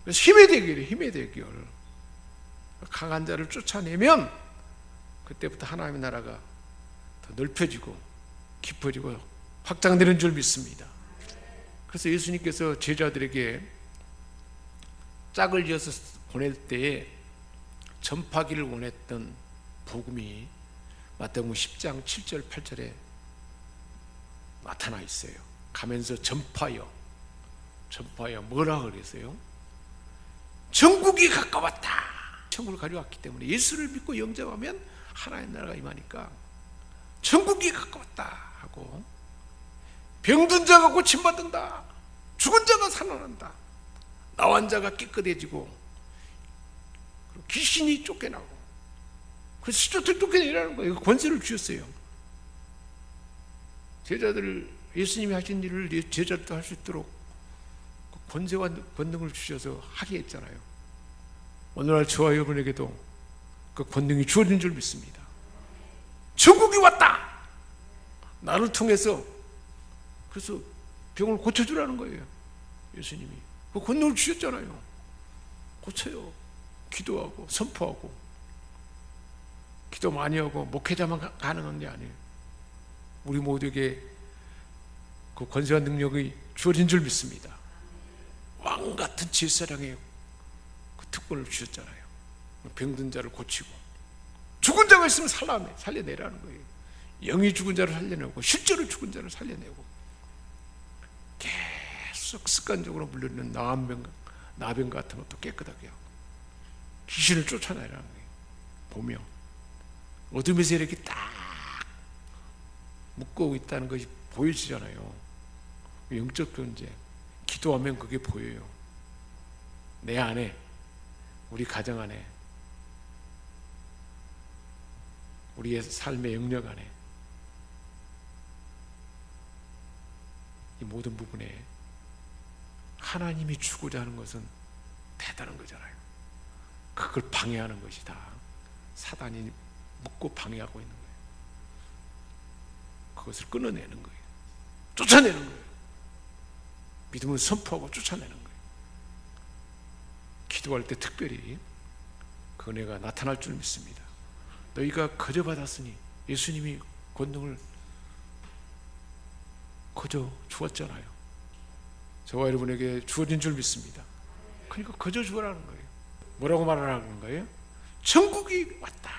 그래서 힘의 대결이에요. 힘의 대결. 강한 자를 쫓아내면 그때부터 하나님의 나라가 더 넓혀지고 깊어지고 확장되는 줄 믿습니다. 그래서 예수님께서 제자들에게 짝을 지어서 보낼 때에 전파기를 원했던 복음이 마태복음 10장 7절 8절에 나타나 있어요. 가면서 전파여 뭐라 그랬어요? 천국이 가까웠다. 천국을 가져왔기 때문에 예수를 믿고 영접하면 하나님 나라가 임하니까 천국이 가까웠다 하고, 병든 자가 고침받는다, 죽은 자가 살아난다, 나환 자가 깨끗해지고 귀신이 쫓겨나고, 그래서 시조들 쫓겨내라는 거예요. 권세를 주셨어요. 제자들, 예수님이 하신 일을 제자들도 할 수 있도록 권세와 권능을 주셔서 하게 했잖아요. 오늘날 저와 여러분에게도 그 권능이 주어진 줄 믿습니다. 천국이 왔다, 나를 통해서. 그래서 병을 고쳐주라는 거예요. 예수님이 그 권능을 주셨잖아요. 고쳐요. 기도하고 선포하고, 기도 많이 하고 목회자만 가능한 게 아니에요. 우리 모두에게 그 권세와 능력이 주어진 줄 믿습니다. 왕같은 제사장의 그 특권을 주셨잖아요. 병든 자를 고치고, 죽은 자가 있으면 살려내라는 거예요. 영이 죽은 자를 살려내고, 실제로 죽은 자를 살려내고, 계속 습관적으로 물려있는 나병 같은 것도 깨끗하게 하고, 귀신을 쫓아내라는 거예요. 보며 어둠에서 이렇게 딱 묶고 있다는 것이 보여지잖아요. 영적 존재, 기도하면 그게 보여요. 내 안에, 우리 가정 안에, 우리의 삶의 영역 안에, 이 모든 부분에 하나님이 주고자 하는 것은 대단한 거잖아요. 그걸 방해하는 것이 다 사단이 묶고 방해하고 있는 거예요. 그것을 끊어내는 거예요. 쫓아내는 거예요. 믿음을 선포하고 쫓아내는 거예요. 기도할 때 특별히 그 은혜가 나타날 줄 믿습니다. 너희가 거저 받았으니, 예수님이 권능을 거저 주었잖아요. 저와 여러분에게 주어진 줄 믿습니다. 그러니까 거저 주라는 거예요. 뭐라고 말하라는 거예요? 천국이 왔다.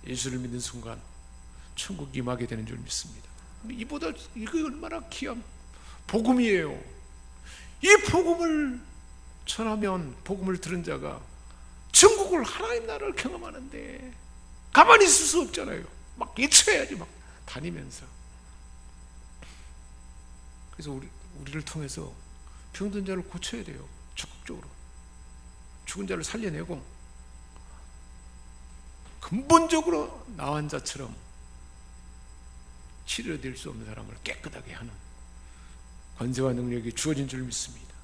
예수를 믿는 순간 천국이 임하게 되는 줄 믿습니다. 이보다 이게 얼마나 귀한 복음이에요. 이 복음을 전하면, 복음을 들은 자가 천국을, 하나님 나라를 경험하는데 가만히 있을 수 없잖아요. 막 외쳐야지, 막 다니면서. 그래서 우리를 통해서 병든 자를 고쳐야 돼요. 적극적으로 죽은 자를 살려내고, 근본적으로 나환 자처럼 치료될 수 없는 사람을 깨끗하게 하는 권세와 능력이 주어진 줄 믿습니다.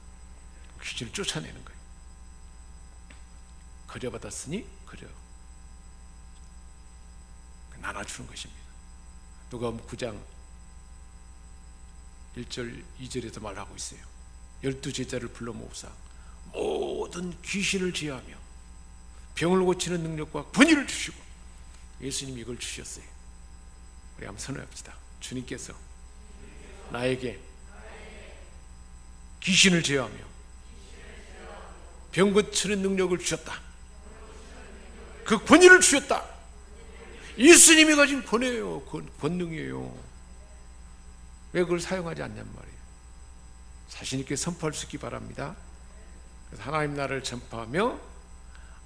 귀신을 쫓아내는 거예요. 거저 받았으니 거저 나눠주는 것입니다. 누가복음 9장 1절 2절에도 말하고 있어요. 12제자를 불러 모으사 모든 귀신을 제하며 병을 고치는 능력과 권위를 주시고, 예수님이 이걸 주셨어요. 우리 한번 선언합시다. 주님께서 나에게 귀신을 제하며 병 고치는 능력을 주셨다. 그 권위를 주셨다. 예수님이 가진 권위예요. 권능이에요. 왜 그걸 사용하지 않냔 말이에요. 자신 있게 선포할 수 있기 바랍니다. 그래서 하나님 나라를 전파하며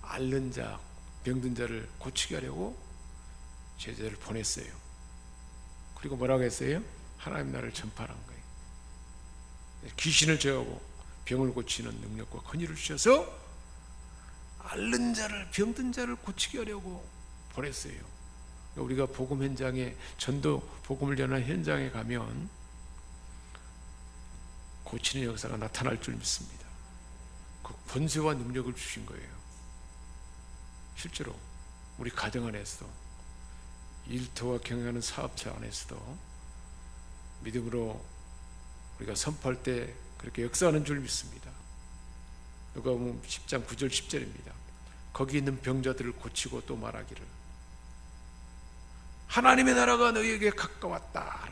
앓는 자, 병든 자를 고치게 하려고 제자를 보냈어요. 그리고 뭐라고 했어요? 하나님 나라를 전파하는 거예요. 귀신을 제하고 병을 고치는 능력과 권위를 주셔서 앓는 자를, 병든 자를 고치게 하려고 보냈어요. 우리가 복음 현장에, 전도 복음을 전하는 현장에 가면 고치는 역사가 나타날 줄 믿습니다. 그 권세와 능력을 주신 거예요. 실제로 우리 가정 안에서도, 일터와 경영하는 사업체 안에서도 믿음으로 우리가 선포할 때 그렇게 역사하는 줄 믿습니다. 누가복음 10장 9절 10절입니다. 거기 있는 병자들을 고치고 또 말하기를 하나님의 나라가 너희에게 가까웠다.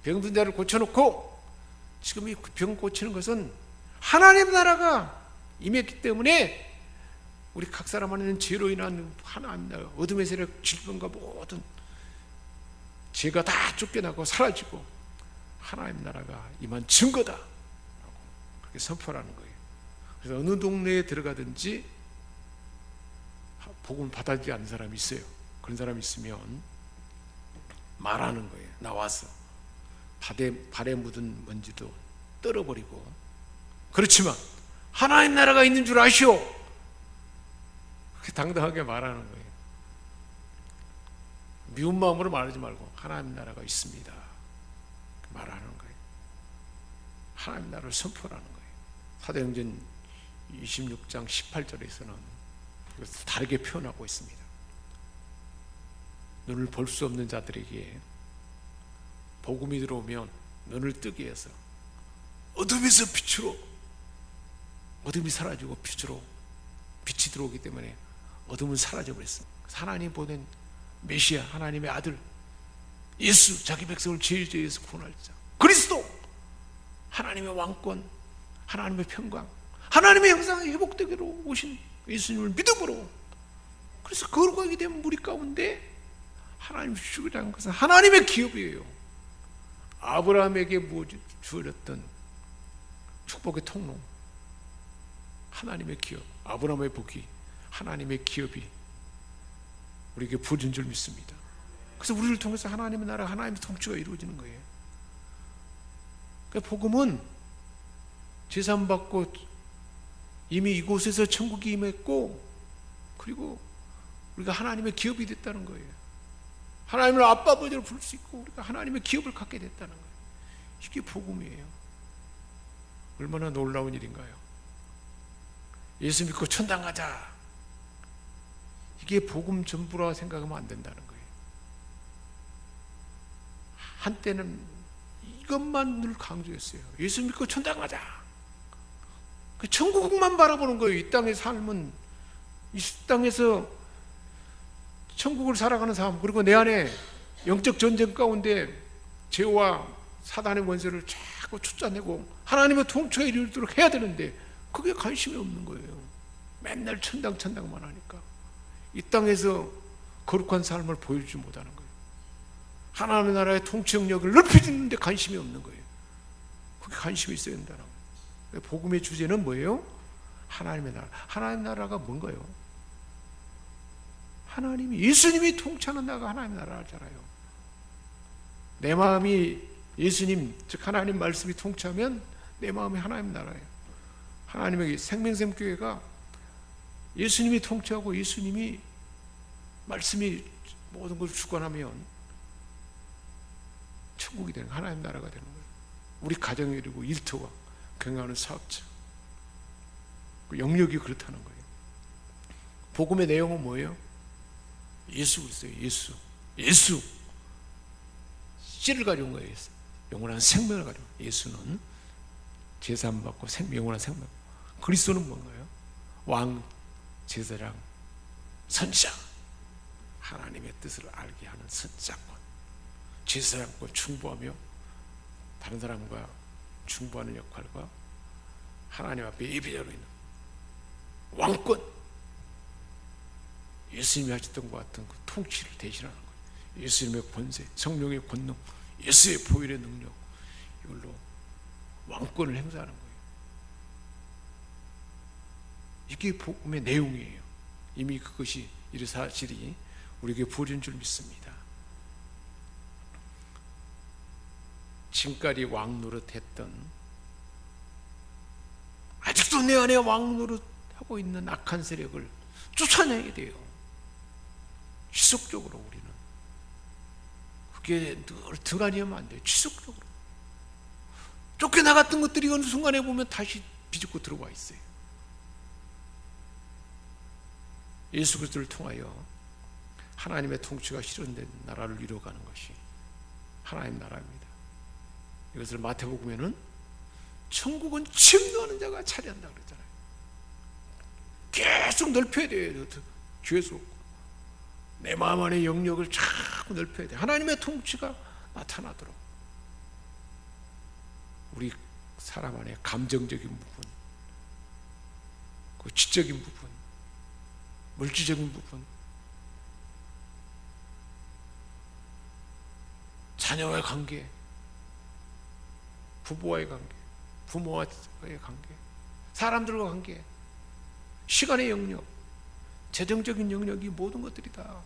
병든 자를 고쳐놓고 지금 이 병 고치는 것은 하나님의 나라가 임했기 때문에 우리 각 사람 안에 있는 죄로 인한 하나님 나라, 어둠의 세력, 질병과 모든 죄가 다 쫓겨나고 사라지고 하나님 나라가 임한 증거다 라고 그렇게 선포하는 거예요. 그래서 어느 동네에 들어가든지 복음 받아들이지 않는 사람이 있어요. 그런 사람이 있으면 말하는 거예요. 나와서 발에 묻은 먼지도 떨어버리고, 그렇지만 하나님 나라가 있는 줄 아시오, 그렇게 당당하게 말하는 거예요. 미운 마음으로 말하지 말고 하나님 나라가 있습니다 말하는 거예요. 하나님 나라를 선포하는 거예요. 사도행전 26장 18절에서는 이것을 다르게 표현하고 있습니다. 눈을 볼 수 없는 자들에게 복음이 들어오면 눈을 뜨게 해서 어둠에서 빛으로, 어둠이 사라지고 빛이 들어오기 때문에 어둠은 사라져버렸습니다. 하나님 보낸 메시아, 하나님의 아들 예수, 자기 백성을 죄에서 구원할 자 그리스도, 하나님의 왕권, 하나님의 평강, 하나님의 형상이 회복되기로 오신 예수님을 믿음으로, 그래서 거룩하게 된 우리 가운데 하나님 주시고자 하는 것은 하나님의 기업이에요. 아브라함에게 주어졌던 축복의 통로, 하나님의 기업, 아브라함의 복이 하나님의 기업이 우리에게 부어진 줄 믿습니다. 그래서 우리를 통해서 하나님의 나라, 하나님의 통치가 이루어지는 거예요. 그러니까 복음은 제사받고 이미 이곳에서 천국이 임했고, 그리고 우리가 하나님의 기업이 됐다는 거예요. 하나님을 아빠 아버지로 부를 수 있고 우리가 하나님의 기업을 갖게 됐다는 거예요. 이게 복음이에요. 얼마나 놀라운 일인가요? 예수 믿고 천당 가자, 이게 복음 전부라 생각하면 안 된다는 거예요. 한때는 이것만 늘 강조했어요. 예수 믿고 천당 가자, 그 천국만 바라보는 거예요. 이 땅의 삶은, 이 땅에서 천국을 살아가는 삶, 그리고 내 안에 영적 전쟁 가운데 죄와 사단의 원수를 자꾸 쫓아내고 하나님의 통치가 이루도록 해야 되는데 그게 관심이 없는 거예요. 맨날 천당만 하니까 이 땅에서 거룩한 삶을 보여주지 못하는 거예요. 하나님의 나라의 통치 영역을 넓혀주는데 관심이 없는 거예요. 그게 관심이 있어야 된다는 거예요. 복음의 주제는 뭐예요? 하나님의 나라. 하나님의 나라가 뭔가요? 하나님이, 예수님이 통치하는 나라가 하나님의 나라잖아요. 내 마음이 예수님, 즉 하나님 말씀이 통치하면 내 마음이 하나님 나라예요. 하나님의 생명샘교회가 예수님이 통치하고 예수님이 말씀이 모든 것을 주관하면 천국이 되는, 하나님 나라가 되는 거예요. 우리 가정이 이루고 일터와 경영하는 사업자, 그 영역이 그렇다는 거예요. 복음의 내용은 뭐예요? 예수 그리스도예요. 예수 씨를 가져온 거예요. 영원한 생명을 가져온 거예요. 예수는 제사함 받고 영원한 생명. 그리스도는 뭔가요? 왕, 제사장, 선지자, 하나님의 뜻을 알게 하는 선지자권, 제사장권 충보하며 다른 사람과 충보하는 역할과 하나님 앞에 예배자로 있는 왕권, 예수님이 하셨던 것 같은 그 통치를 대신하는 거예요. 예수님의 권세, 성령의 권능, 예수의 보혈의 능력, 이걸로 왕권을 행사하는 거예요. 이게 복음의 내용이에요. 이미 그것이 이 사실이 우리에게 부어진 줄 믿습니다. 지금까지 왕 노릇했던, 아직도 내 안에 왕 노릇하고 있는 악한 세력을 쫓아내야 돼요. 지속적으로 우리는. 그게 늘 등한이면 안 돼요. 지속적으로. 쫓겨나갔던 것들이 어느 순간에 보면 다시 비집고 들어와 있어요. 예수 그리스도를 통하여 하나님의 통치가 실현된 나라를 이루어가는 것이 하나님 나라입니다. 이것을 마태복음에는 천국은 침노하는 자가 차지한다 그랬잖아요. 계속 넓혀야 돼요. 계속 내 마음 안의 영역을 자꾸 넓혀야 돼. 하나님의 통치가 나타나도록. 우리 사람 안에 감정적인 부분, 그 지적인 부분, 물질적인 부분, 자녀와의 관계, 부부와의 관계, 부모와의 관계, 사람들과 관계, 시간의 영역, 재정적인 영역이 모든 것들이 다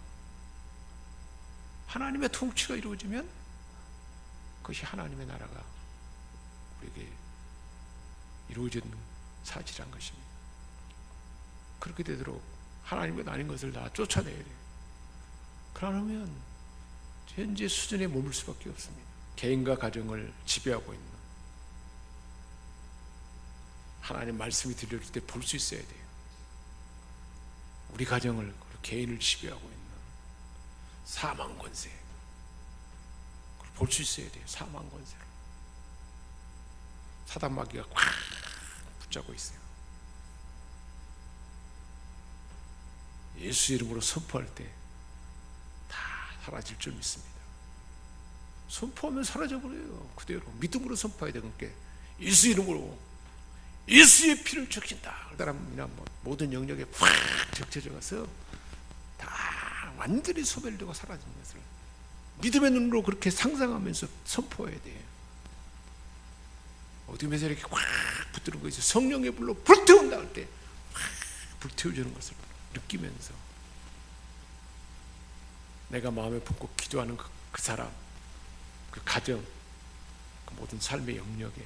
하나님의 통치가 이루어지면 그것이 하나님의 나라가 우리에게 이루어지는 사실이란 것입니다. 그렇게 되도록 하나님과 아닌 것을 다 쫓아내야 돼요. 그러면 현재 수준에 머물 수밖에 없습니다. 개인과 가정을 지배하고 있는 하나님 말씀이 들려줄 때 볼 수 있어야 돼요. 우리 가정을, 개인을 지배하고 있는 사망 권세, 그걸 볼 수 있어야 돼요. 사망 권세를. 사단 마귀가 꽉 붙잡고 있어요. 예수 이름으로 선포할 때 다 사라질 줄 믿습니다. 선포하면 사라져버려요. 그대로 믿음으로 선포해야 되는 게, 예수 이름으로 예수의 피를 적신다. 그 사람이나 모든 영역에 팍 적셔져 가서 다 완전히 소멸되고 사라지는 것을 믿음의 눈으로 그렇게 상상하면서 선포해야 돼요. 어둠에서 이렇게 확 붙드는 것이 성령의 불로 불태운다 할 때 확 불태워주는 것을 느끼면서 내가 마음에 품고 기도하는 그 사람, 그 가정, 그 모든 삶의 영역에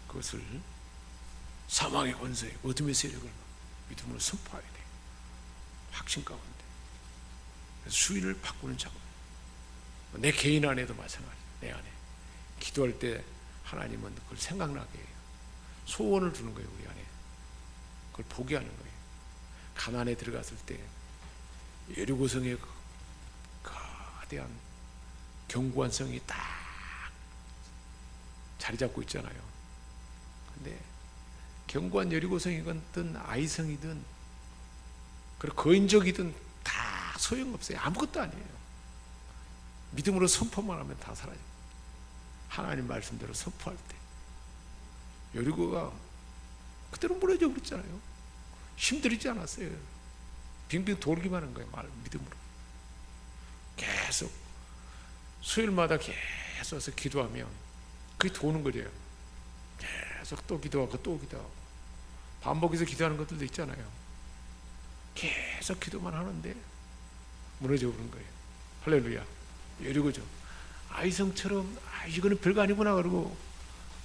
그것을 사망의 권세, 어둠의 세력을 믿음으로 선포해야 돼요. 확신 가운데. 그래서 수위를 바꾸는 작업. 내 개인 안에도 마찬가지. 내 안에 기도할 때 하나님은 그걸 생각나게 해요. 소원을 주는 거예요. 우리 안에 그걸 보게 하는 거예요. 가나안에 들어갔을 때 여리고성의 거대한 견고한 성이 딱 자리 잡고 있잖아요. 근데 견고한 여리고성이든 아이성이든 그리고 거인족이든 다 소용없어요. 아무것도 아니에요. 믿음으로 선포만 하면 다 사라져요. 하나님 말씀대로 선포할 때 여리고가 그대로 무너져 버렸잖아요. 힘들이지 않았어요. 빙빙 돌기만 한 거예요. 믿음으로 계속 수요일마다 계속 와서 기도하면 그게 도는 거예요. 계속 또 기도하고 또 기도하고 반복해서 기도하는 것들도 있잖아요. 계속 기도만 하는데 무너져 버린 거예요. 할렐루야. 여리고죠. 아이성처럼 이거는 별거 아니구나 그러고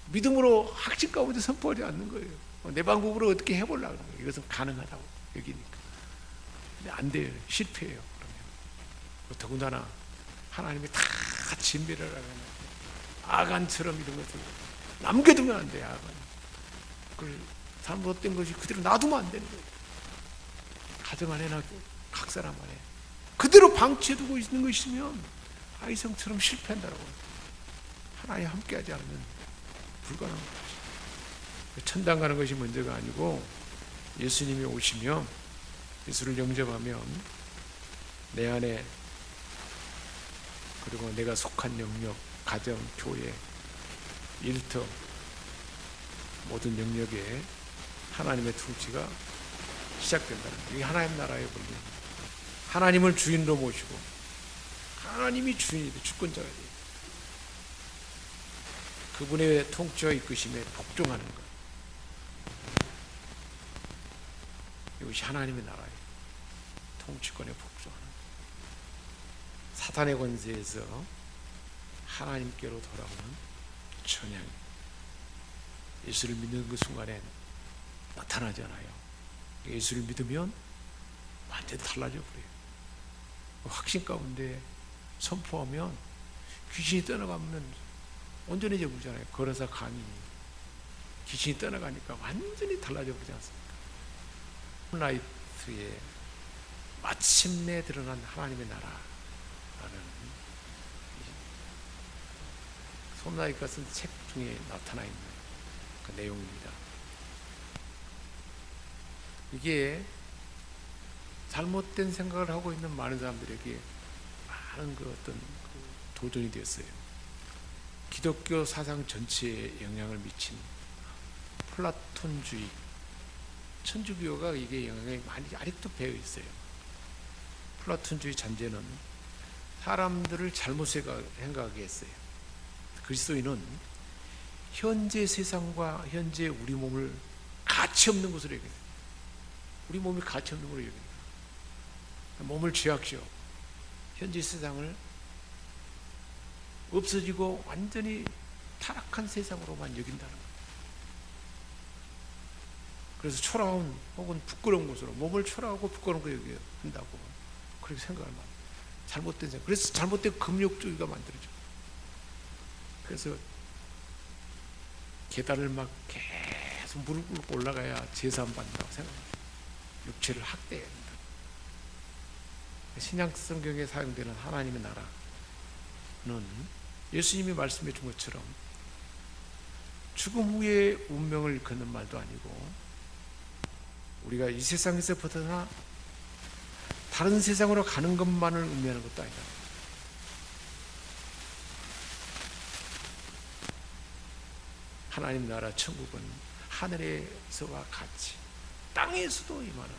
믿음으로 확신 가운데 선포하지 않는 거예요. 내 방법으로 어떻게 해보려고 하는 거예요. 이것은 가능하다고 여기니까. 근데 안 돼요. 실패해요. 그러면 더군다나 하나님이 다 진멸을 하면 아간처럼 이런 것들 남겨두면 안 돼요. 아간. 그걸 잘못된 것이 그대로 놔두면 안 되는 거예요. 가정 안에나 각 사람 안에 그대로 방치해두고 있는 것이면 아이성처럼 실패한다고. 하나님 함께하지 않으면 불가능한 것이. 천당 가는 것이 문제가 아니고 예수님이 오시면 예수를 영접하면 내 안에 그리고 내가 속한 영역, 가정, 교회, 일터 모든 영역에 하나님의 통치가 시작된다는 거예요. 이게 하나님 나라의 권리. 하나님을 주인으로 모시고 하나님이 주인이 돼, 주권자가 돼요. 그분의 통치와 이끄심에 복종하는 것. 이것이 하나님의 나라예요. 통치권에 복종하는 것. 사탄의 권세에서 하나님께로 돌아오는 전향. 예수를 믿는 그 순간에 나타나지 않아요. 예수를 믿으면 완전히 달라져 버려요. 확신 가운데 선포하면 귀신이 떠나가면 온전해져 버리잖아요. 걸어서 가니 귀신이 떠나가니까 완전히 달라져 버리지 않습니까? 홈라이트에 마침내 드러난 하나님의 나라라는 홈라이트가 쓴 책 중에 나타나 있는 그 내용입니다. 이게 잘못된 생각을 하고 있는 많은 사람들에게 많은 그 어떤 도전이 됐어요. 기독교 사상 전체에 영향을 미친 플라톤주의, 천주교가 이게 영향이 많이 아직도 배어 있어요. 플라톤주의 잔재는 사람들을 잘못 생각하게 했어요. 그리스도인은 현재 세상과 현재 우리 몸을 가치 없는 것으로 여깁니다. 우리 몸이 가치 없는 것으로 여깁니다. 몸을 죄악시오. 현재 세상을 없어지고 완전히 타락한 세상으로만 여긴다는 거예요. 그래서 초라한 혹은 부끄러운 것으로 몸을 초라하고 부끄러운 거 여겨야 한다고 그렇게 생각을 합니다. 잘못된 생각. 그래서 잘못된 금욕주의가 만들어져. 그래서 계단을 막 계속 무릎 꿇고 올라가야 제사 받는다고 생각합니다. 육체를 학대해야 된다. 신약 성경에 사용되는 하나님의 나라는 예수님이 말씀해 준 것처럼 죽음 후의 운명을 걷는 말도 아니고 우리가 이 세상에서 벗어나 다른 세상으로 가는 것만을 의미하는 것도 아니다. 하나님 나라 천국은 하늘에서와 같이 땅에서도 임하는,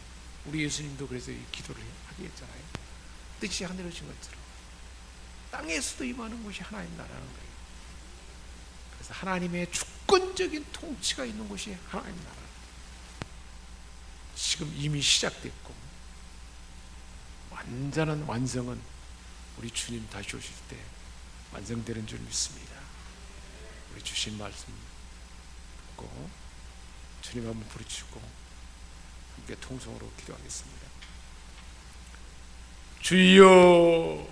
우리 예수님도 그래서 이 기도를 하게 했잖아요. 뜻이 하늘에 진 것처럼 땅에서도 임하는 것이 하나님 나라는 거예요. 그래서 하나님의 주권적인 통치가 있는 곳이 하나님 나라. 지금 이미 시작됐고 완전한 완성은 우리 주님 다시 오실 때 완성되는 줄 믿습니다. 우리 주신 말씀 듣고 주님 한번 부르시고 함께 통성으로 기도하겠습니다. 주여